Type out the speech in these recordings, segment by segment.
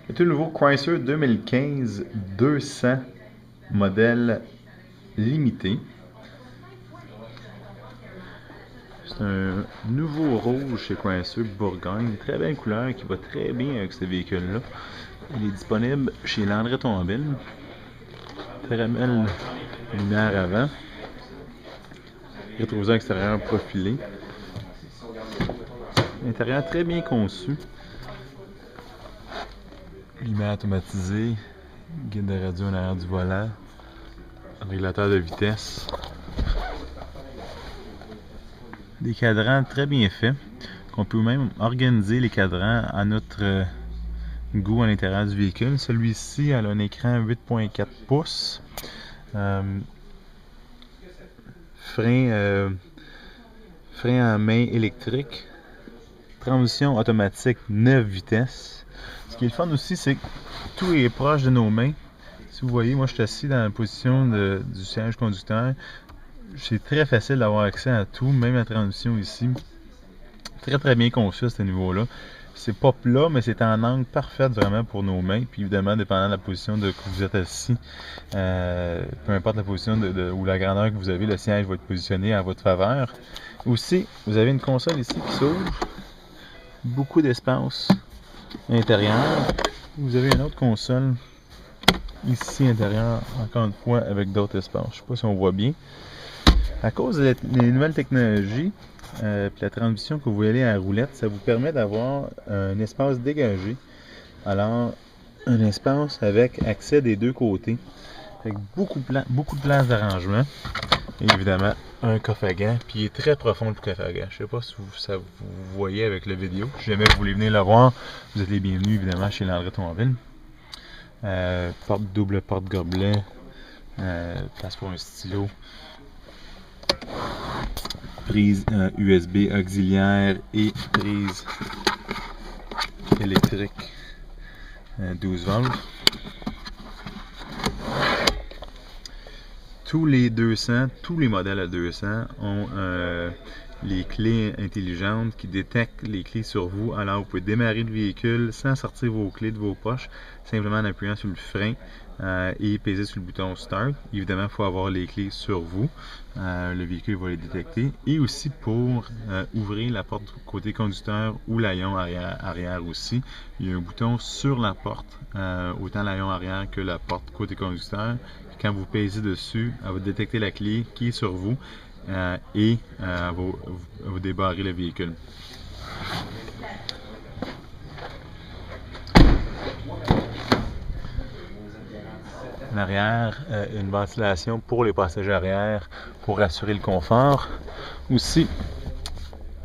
Le tout nouveau Chrysler 2015 200 modèle limité. C'est un nouveau rouge chez Chrysler Bourgogne, très belle couleur qui va très bien avec ce véhicule-là. Il est disponible chez Landry Automobile. Très belle lumière avant. Rétroviseur extérieur profilé. L'intérieur très bien conçu. Lumière automatisée, guide de radio en arrière du volant, régulateur de vitesse. Des cadrans très bien faits, qu'on peut même organiser les cadrans à notre goût à l'intérieur du véhicule. Celui-ci a un écran 8.4 pouces, frein à main électrique, transmission automatique 9 vitesses. Ce qui est le fun aussi, c'est que tout est proche de nos mains. Si vous voyez, moi je suis assis dans la position du siège conducteur. C'est très facile d'avoir accès à tout, même la transmission ici. Très bien conçu à ce niveau-là. C'est pas plat, mais c'est en angle parfait vraiment pour nos mains. Puis évidemment, dépendant de la position que vous êtes assis, peu importe la position ou la grandeur que vous avez, le siège va être positionné à votre faveur. Aussi, vous avez une console ici qui s'ouvre. Beaucoup d'espace à l'intérieur. Vous avez une autre console ici à l'intérieur, encore une fois, avec d'autres espaces. Je ne sais pas si on voit bien. À cause des nouvelles technologies, puis la transmission que vous voyez à la roulette, ça vous permet d'avoir un espace dégagé. Alors, un espace avec accès des deux côtés. Avec beaucoup de place d'arrangement. Et évidemment, un coffre à gants. Puis il est très profond le coffre à gants. Je ne sais pas si vous voyez avec la vidéo. Si jamais vous voulez venir le voir, vous êtes les bienvenus évidemment chez Landry Automobile. Double porte-gobelet. Place pour un stylo. Prise USB auxiliaire et prise électrique 12 volts. Tous les modèles à 200 ont les clés intelligentes qui détectent les clés sur vous. Alors vous pouvez démarrer le véhicule sans sortir vos clés de vos poches, simplement en appuyant sur le frein et peser sur le bouton Start. Évidemment, il faut avoir les clés sur vous. Le véhicule va les détecter. Et aussi pour ouvrir la porte côté conducteur ou l'haillon arrière aussi. Il y a un bouton sur la porte, autant l'haillon arrière que la porte côté conducteur. Quand vous pèsez dessus, elle va détecter la clé qui est sur vous et elle va vous débarrer le véhicule. En arrière, une ventilation pour les passagers arrière pour assurer le confort. Aussi,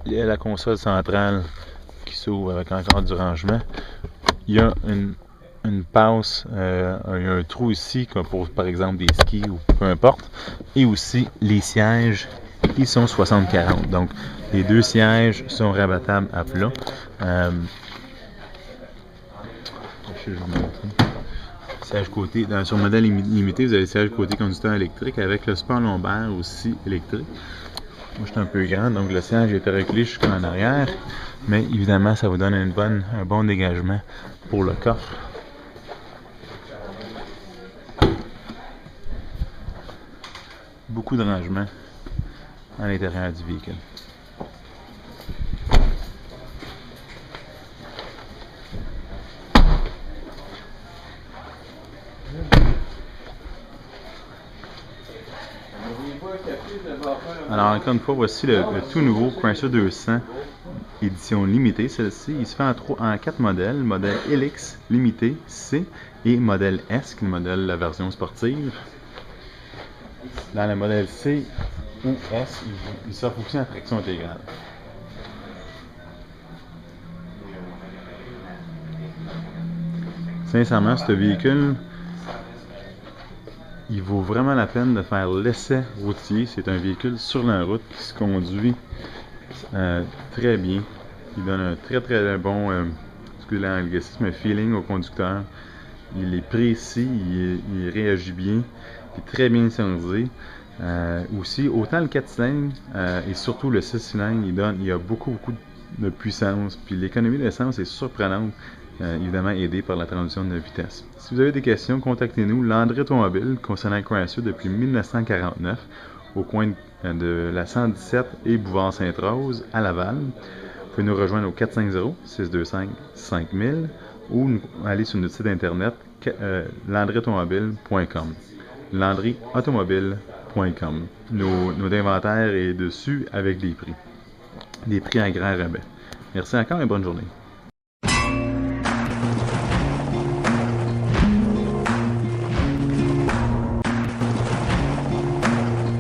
il y a la console centrale qui s'ouvre avec encore du rangement. Il y a une passe, il y a un trou ici pour par exemple des skis ou peu importe. Et aussi les sièges qui sont 60-40. Donc les deux sièges sont rabattables à plat. Je vais vous montrer. Siège côté, sur le modèle limité, vous avez le siège côté conducteur électrique avec le support lombaire aussi électrique. Moi, je suis un peu grand, donc le siège est reculé jusqu'en arrière, mais évidemment, ça vous donne un bon dégagement pour le coffre. Beaucoup de rangement à l'intérieur du véhicule. Alors encore une fois, voici le tout nouveau Chrysler 200 édition limitée. Celle-ci, il se fait en 4 modèles. Modèle LX limité C et modèle S, qui est le modèle la version sportive. Dans le modèle C ou S, il s'offre aussi en traction intégrale. Sincèrement, ce véhicule, il vaut vraiment la peine de faire l'essai routier. C'est un véhicule sur la route qui se conduit très bien. Il donne un très bon l'anglicisme feeling au conducteur. Il est précis, il réagit bien, il est très bien sonorisé. Aussi, autant le 4 cylindres et surtout le 6 cylindres, il y a beaucoup de puissance. Puis l'économie d'essence est surprenante. évidemment aidé par la transition de vitesse. Si vous avez des questions, contactez-nous. Landry Automobile, concernant Chrysler depuis 1949, au coin de la 117 et Bouvard-Sainte-Rose à Laval. Vous pouvez nous rejoindre au 450-625-5000 ou aller sur notre site internet landryautomobile.com. landryautomobile.com. Notre inventaire est dessus avec des prix. Des prix à grand rabais. Merci encore et bonne journée.